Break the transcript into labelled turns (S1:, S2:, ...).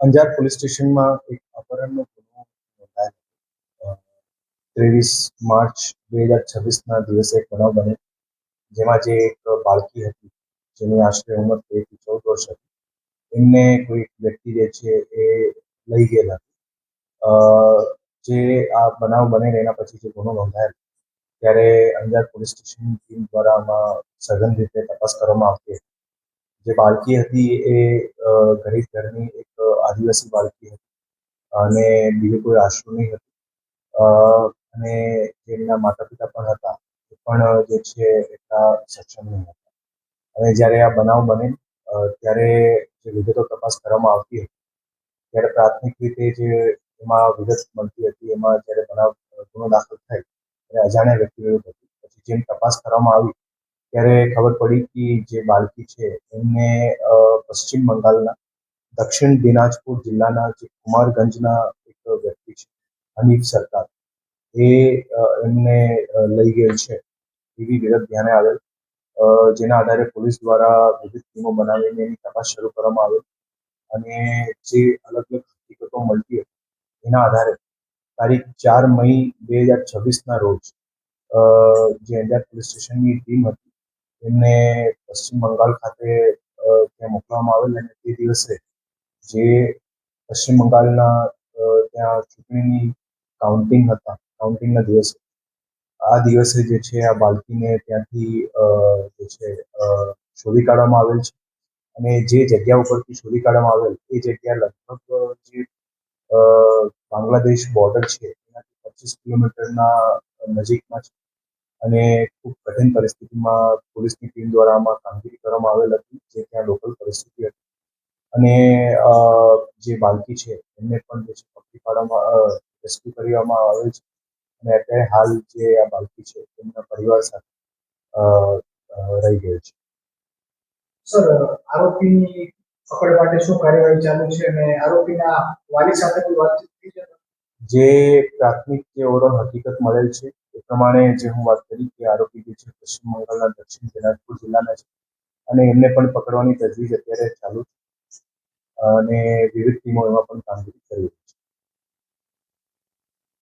S1: Anjar police સ્ટેશનમાં એક અપહરણનો ગુનો નોંધાયો. 23 માર્ચ 2026ના દિવસે એક બનાવ બને, જેમાં જે એક બાળકી હતી, જેની આશરે ઉંમર 13 થી 14 વર્ષ હતી, એમને કોઈ વ્યક્તિ જે છે એ લઈ ગયેલા. જે આ બનાવ બને એના પછી જે ગુનો નોંધાયેલો, ત્યારે અંજાર પોલીસ સ્ટેશનની ટીમ દ્વારા આમાં સઘન રીતે તપાસ કરવામાં આવતી હતી. જે બાળકી હતી એ ગરીબ ઘરની એક આદિવાસી બાળકી હતી અને બીજું કોઈ આશરો નહીં હતું. અને જેમના માતા પિતા પણ હતા એ પણ જે છે એટલા સક્ષમ નહીં હતા. અને જ્યારે આ બનાવ બને ત્યારે જે વિગતો તપાસ કરવામાં આવતી હતી, ત્યારે પ્રાથમિક રીતે જે એમાં વિગત મળતી હતી, એમાં જ્યારે ગુનો દાખલ થાય ત્યારે અજાણ્યા વ્યક્તિ વિરુદ્ધ હતી. પછી જેમ તપાસ કરવામાં આવી ત્યારે ખબર પડી કે જે બાળકી છે એમને પશ્ચિમ બંગાળના દક્ષિણ દિનાજપુર જિલ્લાના જે કુમારગંજના એક વ્યક્તિ છે, હનીફ સરકાર, એ એમને લઈ ગયેલ છે એવી વિગત ધ્યાને આવેલ. જેના આધારે પોલીસ દ્વારા વિવિધ ટીમો બનાવીને એની તપાસ શરૂ કરવામાં આવેલ. અને જે અલગ અલગ હકીકતો મળતી હતી એના આધારે તારીખ 4 મઈ 2026ના રોજ જે અંજાર પોલીસ સ્ટેશનની ટીમ હતી એમને પશ્ચિમ બંગાળ ખાતે ત્યાં મોકલવામાં આવેલ. અને તે દિવસે જે પશ્ચિમ બંગાળના ત્યાં ચૂંટણીની કાઉન્ટિંગના દિવસે આ દિવસે જે છે આ બાળકીને ત્યાંથી જે છે શોધી કાઢવામાં આવેલ છે. અને જે જગ્યા ઉપરથી શોધી કાઢવામાં આવેલ એ જગ્યા લગભગ જે બાંગ્લાદેશ બોર્ડર છે એનાથી 25 કિલોમીટરના નજીકમાં છે. અને ખૂબ કઠિન પરિસ્થિતિમાં પોલીસની ટીમ દ્વારા આમાં કામગીરી કરવામાં આવેલ હતી, જે ત્યાં લોકલ પરિસ્થિતિ હતી. અને જે બાળકી છે એમને પણ જે છે પકડી પાડવામાં રેસ્ક્યુ કરવામાં આવેલ છે. અને અત્યારે હાલ જે આ બાળકી છે એમના પરિવાર સાથે રહી ગયેલ છે.
S2: સર, આરોપીની પકડ માટે શું કાર્યવાહી ચાલુ છે અને આરોપીના વાલી સાથે કોઈ વાતચીત થઈ છે?
S1: જે પ્રાથમિક જે ઓવરઓલ હકીકત મળેલ છે એ પ્રમાણે જે હું વાત કરી કે આરોપી જે છે પશ્ચિમ બંગાળના દક્ષિણ દિનાજપુર જિલ્લાના છે અને એમને પણ પકડવાની તજવીજ અત્યારે ચાલુ છે. અને વિવિધ ટીમો એમાં પણ કામગીરી કરી.